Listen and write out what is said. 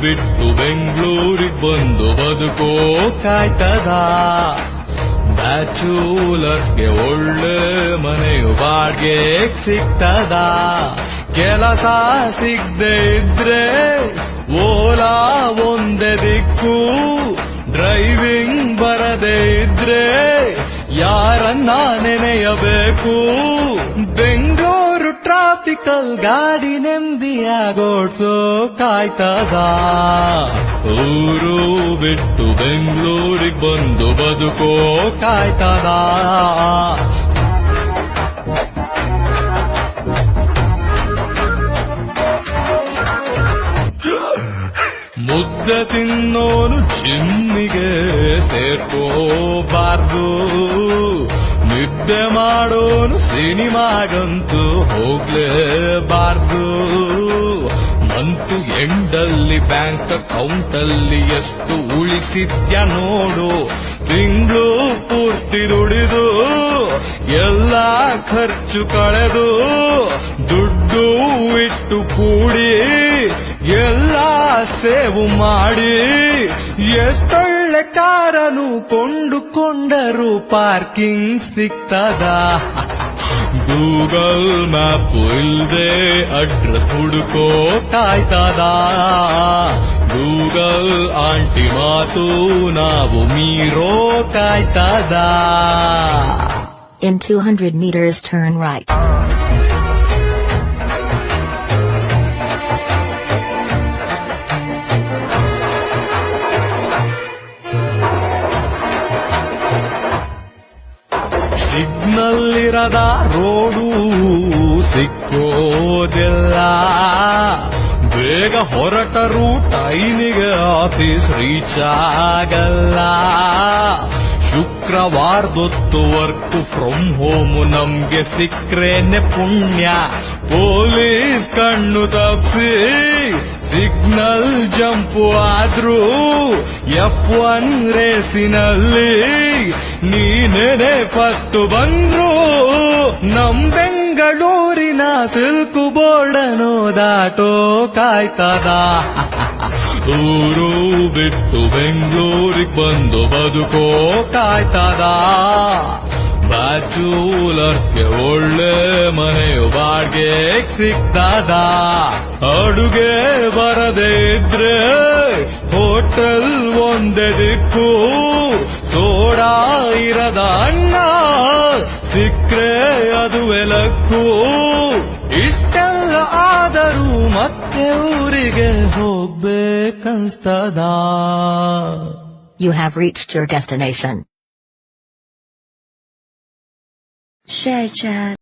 ಬಿಟ್ಟು ಬೆಂಗಳೂರಿಗೆ ಬಂದು ಬದುಕೋ ಕಾಯ್ತದ. ಬ್ಯಾಚುಲರ್ಸ್ಗೆ ಒಳ್ಳೆ ಮನೆಯು ಬಾಡ್ಗೆ ಸಿಗ್ತದ. ಕೆಲಸ ಸಿಗದೆ ಇದ್ರೆ ಓಲಾ ಒಂದೇ ದಿಕ್ಕು. ಡ್ರೈವಿಂಗ್ ಬರದೇ ಇದ್ರೆ ಯಾರನ್ನ ನೆನೆಯಬೇಕು. ಬೆಂಗಳೂರು ಟ್ರಾಫಿಕಲ್ ಗಾಡಿ ನೆಮ್ಮದಿಯಾಗೋಡ್ಸೋ ಕಾಯ್ತದ. ಊರು ಬಿಟ್ಟು ಬೆಂಗಳೂರಿಗೆ ಬಂದು ಬದುಕೋ ಕಾಯ್ತದ. ಮುದ್ದೆ ತಿನ್ನೋನು ಜಿಮ್ಮಿಗೆ ಸೇರ್ಕೋಬಾರ್ದು. ನಿದ್ದೆ ಮಾಡೋನು ಸಿನಿಮಾಗಂತೂ ಹೋಗ್ಲೇಬಾರ್ದು. ಮಂತು ಎಂಡಲ್ಲಿ ಬ್ಯಾಂಕ್ ಅಕೌಂಟ್ ಅಲ್ಲಿ ಎಷ್ಟು ಉಳಿಸಿದ್ಯ ನೋಡು. ತಿಂಗಳು ಪೂರ್ತಿ ದುಡಿದು ಎಲ್ಲ ಖರ್ಚು ಕಳೆದು ದುಡ್ಡು ಇಟ್ಟು ಕೂಡಿ ಎಲ್ಲ ಸೇವು ಮಾಡಿ ಎಷ್ಟೊಳ್ಳೆ ಕಾರನು ಕೊಂಡುಕೊಂಡರು ಪಾರ್ಕಿಂಗ್ ಸಿಗ್ತದ. ಗೂಗಲ್ ಮ್ಯಾಪ್ ಇಲ್ದೆ ಅಡ್ರೆಸ್ ಹುಡುಕೋ ಕಾಯ್ತದ. ಗೂಗಲ್ ಆಂಟಿ ಮಾತು ನಾವು ಮೀರೋ ಕಾಯ್ತದ. In 200 meters turn right. Signal ಇರದ ರೋಡು ಸಿಕ್ಕೋದಿಲ್ಲ. ಬೇಗ ಹೊರಟರು ಟೈಮಿಗೆ ಆಫೀಸ್ ರೀಚ್ ಆಗಲ್ಲ. ಶುಕ್ರವಾರದೊತ್ತು ವರ್ಕ್ ಫ್ರಮ್ ಹೋಮ್ ನಮ್ಗೆ ಸಿಕ್ರೇನೆ ಪುಣ್ಯ. ಪೊಲೀಸ್ ಕಣ್ಣು ತಪ್ಪಿಸಿ ಸಿಗ್ನಲ್ ಜಂಪು ಆದ್ರೂ F1 ರೇಸಿನಲ್ಲಿ ನೀನೇನೆ ಫಸ್ಟ್ ಬಂದ್ರು. ನಮ್ ಬೆಂಗಳೂರಿನ ಸಿಲ್ಕು ಬೋರ್ಡನು ದಾಟೋ ಕಾಯ್ತದ. ಊರು ಬಿಟ್ಟು ಬೆಂಗಳೂರಿಗೆ ಬಂದು ಬದುಕೋ ಕಾಯ್ತದ. ಬ್ಯಾಚುಲರ್ಸ್ಗೆ ಒಳ್ಳೆ ಮನೆಯು ಬಾಡ್ಗೆ ಸಿಗ್ತದ. ಅಡುಗೆ ಬರದೇ ಇದ್ರೆ ಹೋಟೆಲ್ ಒಂದೇ ದಿಕ್ಕು. ಸೋಡಾ ಇರದ ಅನ್ನ ಸಿಕ್ರೆ ಅದುವೆ ಲಕ್ಕು. ಇಷ್ಟೆಲ್ಲ ಆದರೂ ಮತ್ತೆ ಊರಿಗೆ ಹೋಗ್ಬೇಕನ್ಸ್ತದ. You have reached your destination. Share chat.